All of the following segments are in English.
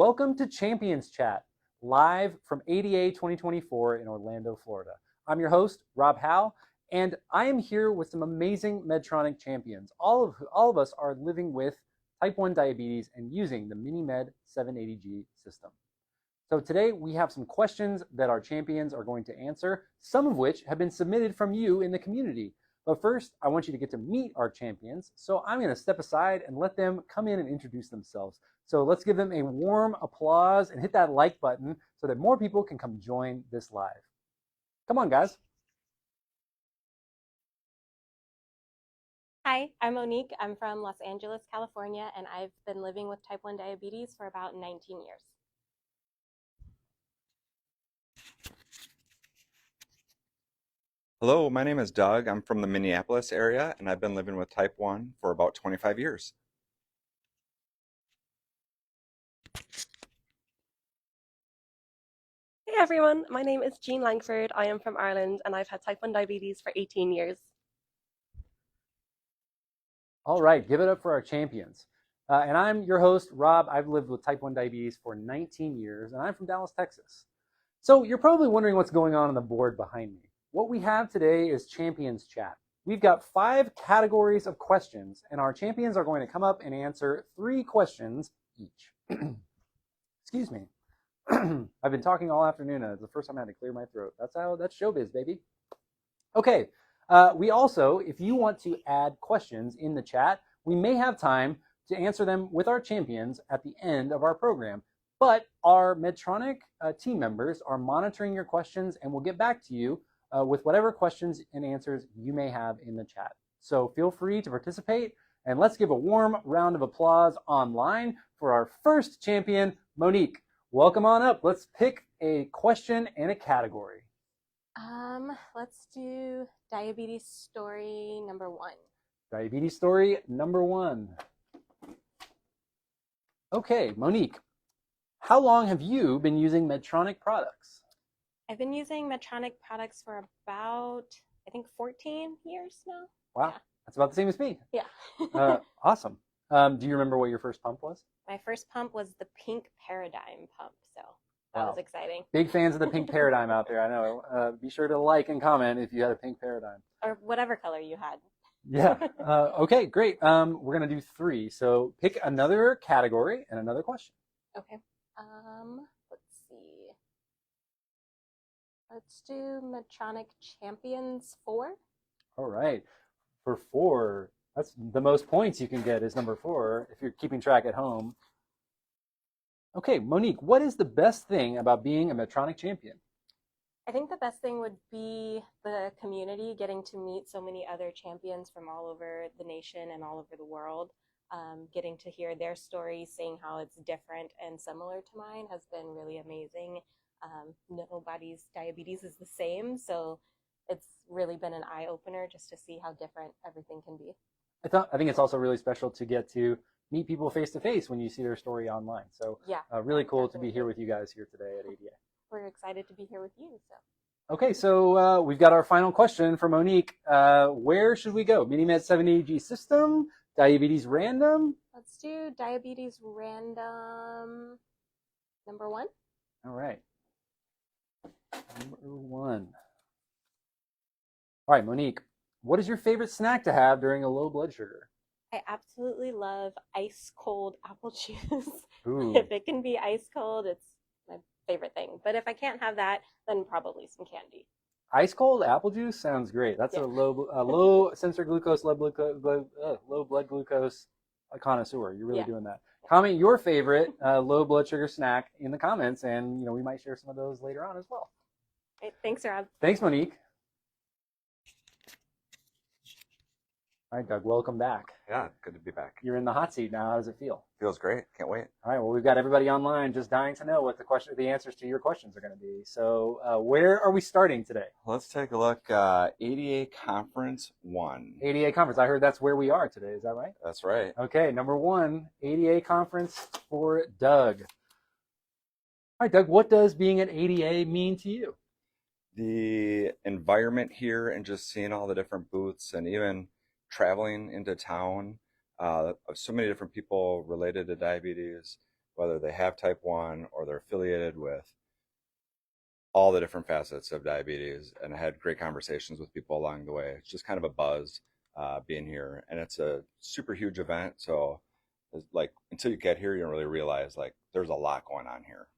Welcome to Champions Chat, live from ADA 2024 in Orlando, Florida. I'm your host, Rob Howe, and I am here with some amazing Medtronic champions. All of us are living with type 1 diabetes and using the MiniMed 780G system. So today we have some questions that our champions are going to answer, some of which have been submitted from you in the community. But first, I want you to get to meet our champions. So I'm going to step aside and let them come in and introduce themselves. So let's give them a warm applause and hit that like button so that more people can come join this live. Come on, guys. Hi, I'm Monique. I'm from Los Angeles, California, and I've been living with type 1 diabetes for about 19 years. Hello, my name is Doug. I'm from the Minneapolis area, and I've been living with type 1 for about 25 years. Hey everyone, my name is Jean Langford. I am from Ireland and I've had type 1 diabetes for 18 years. All right, give it up for our champions. And I'm your host, Rob. I've lived with type 1 diabetes for 19 years, and I'm from Dallas, Texas. So you're probably wondering what's going on the board behind me. What we have today is Champions Chat. We've got 5 categories of questions, and our champions are going to come up and answer 3 questions each. Excuse me. I've been talking all afternoon, and it's the first time I had to clear my throat. That's showbiz, baby. Okay. We also, if you want to add questions in the chat, we may have time to answer them with our champions at the end of our program. But our Medtronic team members are monitoring your questions, and we'll get back to you with whatever questions and answers you may have in the chat. So feel free to participate, and let's give a warm round of applause online for our first champion, Monique. Welcome on up. Let's pick a question and a category. Let's do diabetes story number 1. Diabetes story number 1. Okay, Monique, how long have you been using Medtronic products? I've been using Medtronic products for about, I think, 14 years now. Wow, yeah. That's about the same as me. Yeah. Awesome. Do you remember what your first pump was? My first pump was the Pink Paradigm pump, so that was exciting. Big fans of the Pink Paradigm out there, I know. Be sure to like and comment if you had a Pink Paradigm. Or whatever color you had. Yeah. Okay, great. We're going to do 3. So pick another category and another question. Okay. Let's see. Let's do Medtronic Champions 4. All right. For 4, that's the most points you can get is number 4 if you're keeping track at home. Okay, Monique, what is the best thing about being a Medtronic champion? I think the best thing would be the community, getting to meet so many other champions from all over the nation and all over the world. Getting to hear their stories, seeing how it's different and similar to mine has been really amazing. Nobody's diabetes is the same, so it's really been an eye-opener just to see how different everything can be. I think it's also really special to get to meet people face-to-face when you see their story online. So yeah, really cool to be here with you guys here today at ADA. We're excited to be here with you. Okay, so we've got our final question for Monique. Where should we go? MiniMed 780G system, diabetes random? Let's do diabetes random number 1. All right. Number 1. All right, Monique, what is your favorite snack to have during a low blood sugar? I absolutely love ice cold apple juice. Ooh. If it can be ice cold, it's my favorite thing. But if I can't have that, then probably some candy. Ice cold apple juice sounds great. That's a low sensor glucose, low blood glucose connoisseur. You're really doing that. Comment your favorite low blood sugar snack in the comments, and we might share some of those later on as well. Right, thanks, Rob. Thanks, Monique. All right, Doug, welcome back. Yeah, good to be back. You're in the hot seat now. How does it feel? Feels great. Can't wait. All right, well, we've got everybody online just dying to know what the answers to your questions are going to be. So where are we starting today? Let's take a look. ADA Conference 1. ADA Conference. I heard that's where we are today. Is that right? That's right. Okay, number 1, ADA Conference for Doug. All right, Doug, what does being at ADA mean to you? The environment here and just seeing all the different booths and even traveling into town, so many different people related to diabetes, whether they have type 1 or they're affiliated with all the different facets of diabetes. And I had great conversations with people along the way. It's just kind of a buzz being here. And it's a super huge event. So like until you get here, you don't really realize like there's a lot going on here.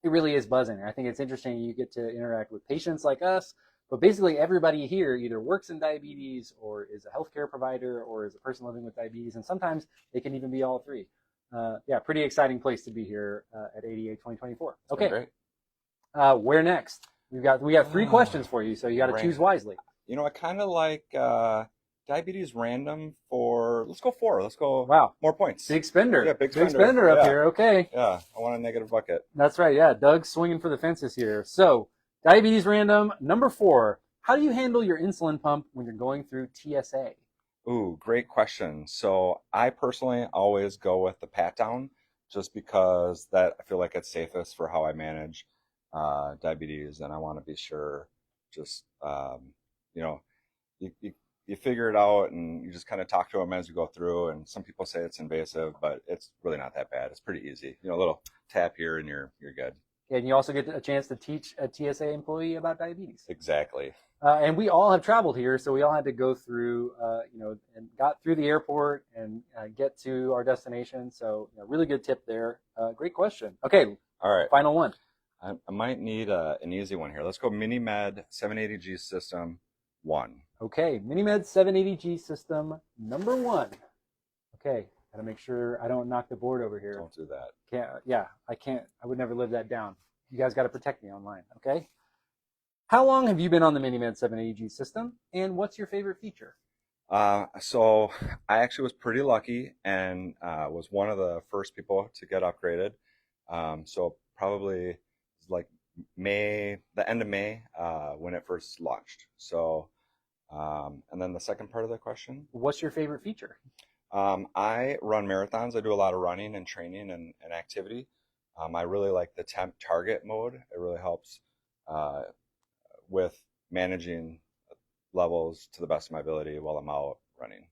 It really is buzzing. I think it's interesting you get to interact with patients like us, but basically everybody here either works in diabetes or is a healthcare provider or is a person living with diabetes, and sometimes they can even be all three. Yeah, pretty exciting place to be here at ADA 2024. Okay, Great. Where next? We got 3 questions for you, so you got to choose wisely. You know, I kind of like diabetes random for, let's go 4. Let's go. Wow. More points. Big spender. Yeah, big spender up here. Okay. Yeah, I want a negative bucket. That's right. Yeah, Doug's swinging for the fences here. So, diabetes random, number 4. How do you handle your insulin pump when you're going through TSA? Ooh, great question. So I personally always go with the pat down just because that I feel like it's safest for how I manage diabetes, and I want to be sure just, you know, you figure it out and you just kind of talk to them as you go through. And some people say it's invasive, but it's really not that bad. It's pretty easy. You know, a little tap here and you're good. And you also get a chance to teach a TSA employee about diabetes. Exactly. And we all have traveled here, so we all had to go through, and got through the airport and get to our destination. So, really good tip there. Great question. Okay. All right. Final one. I might need an easy one here. Let's go MiniMed 780G system 1. Okay. MiniMed 780G system number 1. Okay. Got to make sure I don't knock the board over here. Don't do that. I can't. I would never live that down. You guys got to protect me online. Okay. How long have you been on the MiniMed 780G system, and what's your favorite feature? So I actually was pretty lucky and was one of the first people to get upgraded. So probably like the end of May when it first launched. So, and then the second part of the question? What's your favorite feature? I run marathons. I do a lot of running and training and activity. I really like the temp target mode. It really helps with managing levels to the best of my ability while I'm out running.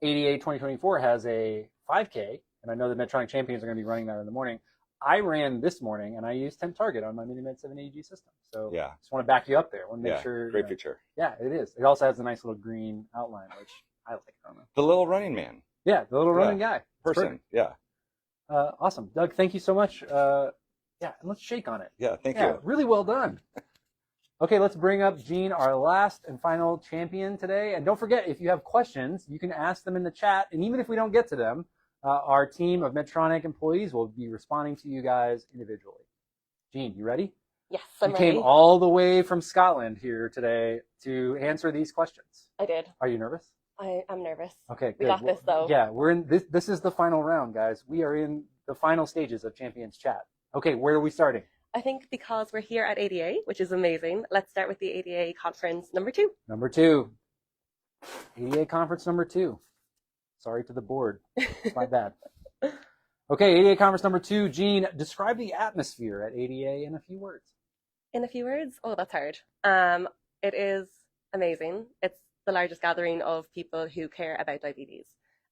ADA 2024 has a 5K, and I know the Medtronic champions are going to be running that in the morning. I ran this morning, and I used temp target on my MiniMed 780G system. So yeah, just want to back you up there. I want to make sure. Great feature. Yeah, it is. It also has a nice little green outline, which I like. I don't know. The little running man. Yeah, the little running guy. Person. Yeah. Awesome. Doug, thank you so much. And let's shake on it. Yeah, thank you. Really well done. Okay, let's bring up Gene, our last and final champion today. And don't forget, if you have questions, you can ask them in the chat. And even if we don't get to them, our team of Medtronic employees will be responding to you guys individually. Gene, you ready? Yes, I'm ready. You came all the way from Scotland here today to answer these questions. I did. Are you nervous? I'm nervous. Okay, good. We got this, though. Yeah, we're in this. This is the final round, guys. We are in the final stages of Champions Chat. Okay, where are we starting? I think because we're here at ADA, which is amazing, let's start with the ADA conference number 2. Number 2. ADA conference number 2. Sorry to the board. It's my bad. Okay, ADA conference number 2. Gene, describe the atmosphere at ADA in a few words. In a few words? Oh, that's hard. It is amazing. It's the largest gathering of people who care about diabetes,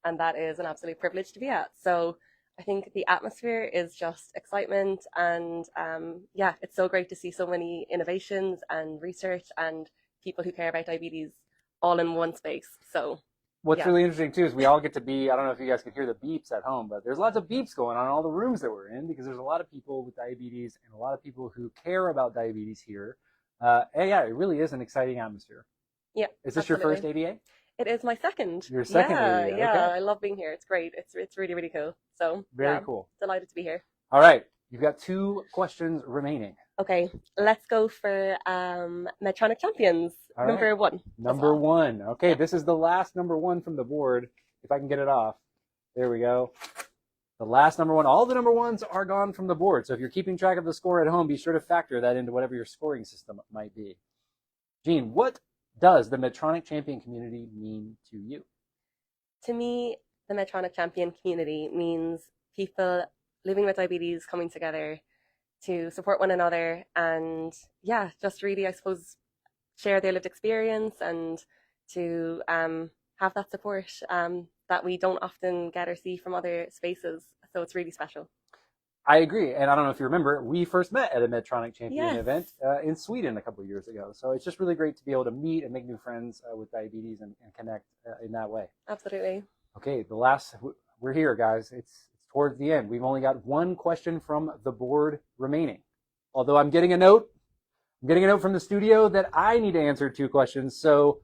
and that is an absolute privilege to be at. So I think the atmosphere is just excitement, and it's so great to see so many innovations and research and people who care about diabetes all in one space. So what's really interesting too is we all get to be, I don't know if you guys can hear the beeps at home, but there's lots of beeps going on in all the rooms that we're in because there's a lot of people with diabetes and a lot of people who care about diabetes here. It really is an exciting atmosphere. Yeah. Is this your first ADA? It is my second. Your second ADA. Yeah, okay. I love being here. It's great. It's really, really cool. So very cool. Delighted to be here. All right. You've got 2 questions remaining. Okay. Let's go for Medtronic champions. All number right. 1. Number 1. Okay, this is the last number 1 from the board. If I can get it off. There we go. The last number 1. All the number 1s are gone from the board. So if you're keeping track of the score at home, be sure to factor that into whatever your scoring system might be. Gene, what does the Medtronic champion community mean to you? To me, the Medtronic champion community means people living with diabetes coming together to support one another and, just really, I suppose, share their lived experience and to have that support that we don't often get or see from other spaces. So it's really special. I agree. And I don't know if you remember, we first met at a Medtronic champion Yes. event in Sweden a couple of years ago. So it's just really great to be able to meet and make new friends with diabetes and connect in that way. Absolutely. Okay, we're here, guys. It's towards the end. We've only got one question from the board remaining. Although I'm getting a note from the studio that I need to answer 2 questions. So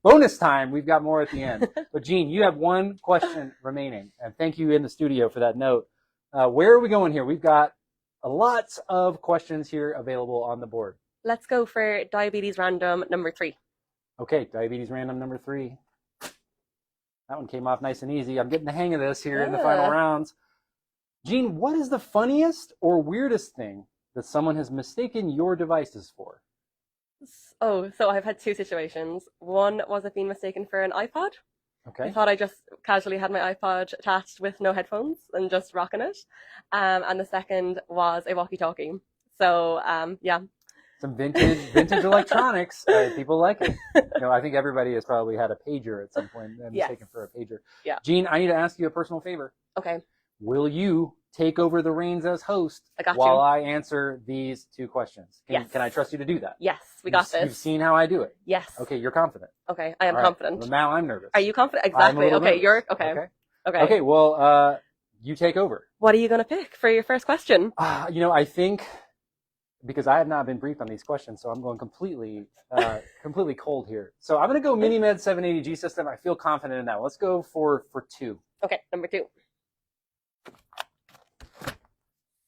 bonus time, we've got more at the end. But Jean, you have 1 question remaining. And thank you in the studio for that note. Where are we going here? We've got lots of questions here available on the board. Let's go for diabetes random number 3. Okay, diabetes random number 3. That one came off nice and easy. I'm getting the hang of this here in the final rounds. Jean, what is the funniest or weirdest thing that someone has mistaken your devices for? Oh, so I've had 2 situations. One was it being mistaken for an iPod. Okay. I thought I just casually had my iPod attached with no headphones and just rocking it. And the second was a walkie-talkie. So, yeah. Some vintage electronics. People like it. I think everybody has probably had a pager at some point and mistaken for a pager. Yeah. Jean, I need to ask you a personal favor. Okay. Will you take over the reins as host while I answer these 2 questions? Can I trust you to do that? Yes, we got this. You've seen how I do it. Yes. Okay, you're confident. Okay, I am All right. confident. Well, now I'm nervous. Are you confident? I'm a Exactly. little Okay, nervous. you're okay. Okay, well, you take over. What are you going to pick for your first question? I think because I have not been briefed on these questions, so I'm going completely cold here. So I'm going to go MiniMed 780G system. I feel confident in that. Let's go for 2. Okay, number 2.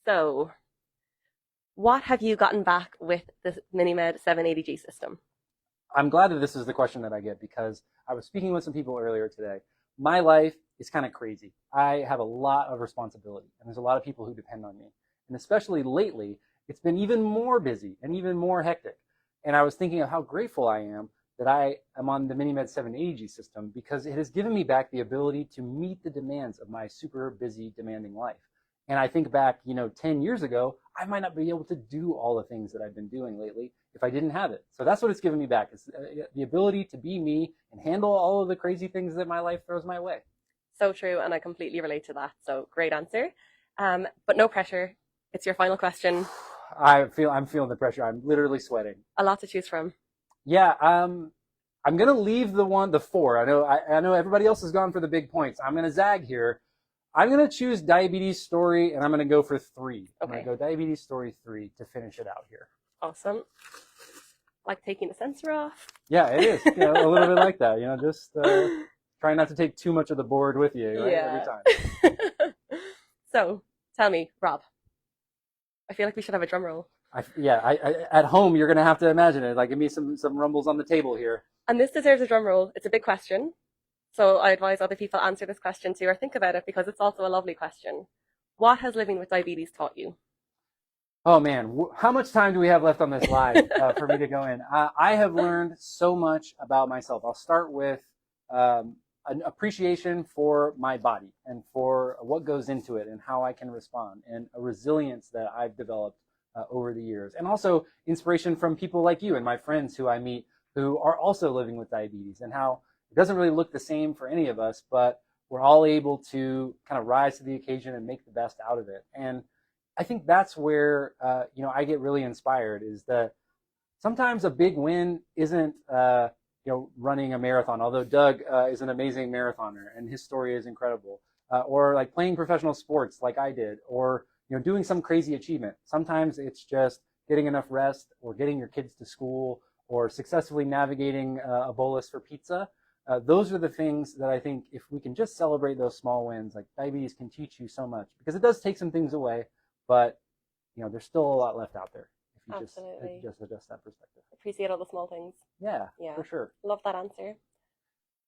So, what have you gotten back with the MiniMed 780G system? I'm glad that this is the question that I get because I was speaking with some people earlier today. My life is kind of crazy. I have a lot of responsibility, and there's a lot of people who depend on me. And especially lately, it's been even more busy and even more hectic. And I was thinking of how grateful I am that I am on the MiniMed 780G system because it has given me back the ability to meet the demands of my super busy, demanding life. And I think back, 10 years ago, I might not be able to do all the things that I've been doing lately if I didn't have it. So that's what it's given me back. It's the ability to be me and handle all of the crazy things that my life throws my way. So true, and I completely relate to that. So great answer. But no pressure. It's your final question. I'm feeling the pressure. I'm literally sweating. A lot to choose from. Yeah, I'm gonna leave the 4. I know everybody else has gone for the big points. I'm gonna zag here. I'm going to choose diabetes story, and I'm going to go for 3. Okay. I'm going to go diabetes story 3 to finish it out here. Awesome. Like taking the sensor off. Yeah, it is. A little bit like that. Just try not to take too much of the board with you every time. So, tell me, Rob. I feel like we should have a drum roll. I at home, you're going to have to imagine it. Like, give me some rumbles on the table here. And this deserves a drum roll. It's a big question. So I advise other people answer this question too, or think about it because it's also a lovely question. What has living with diabetes taught you? Oh man, how much time do we have left on this live for me to go in? I have learned so much about myself. I'll start with an appreciation for my body and for what goes into it and how I can respond, and a resilience that I've developed over the years. And also inspiration from people like you and my friends who I meet who are also living with diabetes, and how it doesn't really look the same for any of us, but we're all able to kind of rise to the occasion and make the best out of it. And I think that's where, I get really inspired, is that sometimes a big win isn't, running a marathon, although Doug is an amazing marathoner and his story is incredible, or like playing professional sports like I did, or, doing some crazy achievement. Sometimes it's just getting enough rest, or getting your kids to school, or successfully navigating a bolus for pizza. Those are the things that I think if we can just celebrate those small wins, like diabetes can teach you so much, because it does take some things away, but there's still a lot left out there if you just adjust that perspective. Appreciate all the small things. Yeah, for sure. Love that answer.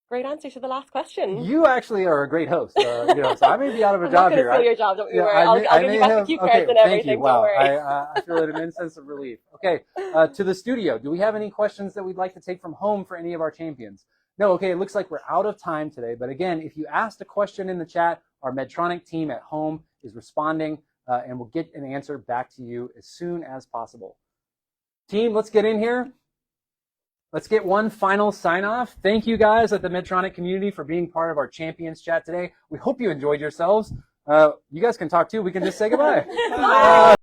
Great answer to the last question. You actually are a great host, so I may be out of a job here. I'm not going to steal your job, don't you worry. I'll give you back the cue cards and everything, thank you. Wow. Don't worry. I feel an immense sense of relief. Okay, to the studio, do we have any questions that we'd like to take from home for any of our champions? No, okay, it looks like we're out of time today. But again, if you asked a question in the chat, our Medtronic team at home is responding, and we'll get an answer back to you as soon as possible. Team, let's get in here. Let's get one final sign off. Thank you guys at the Medtronic community for being part of our champions chat today. We hope you enjoyed yourselves. You guys can talk too. We can just say goodbye. Bye.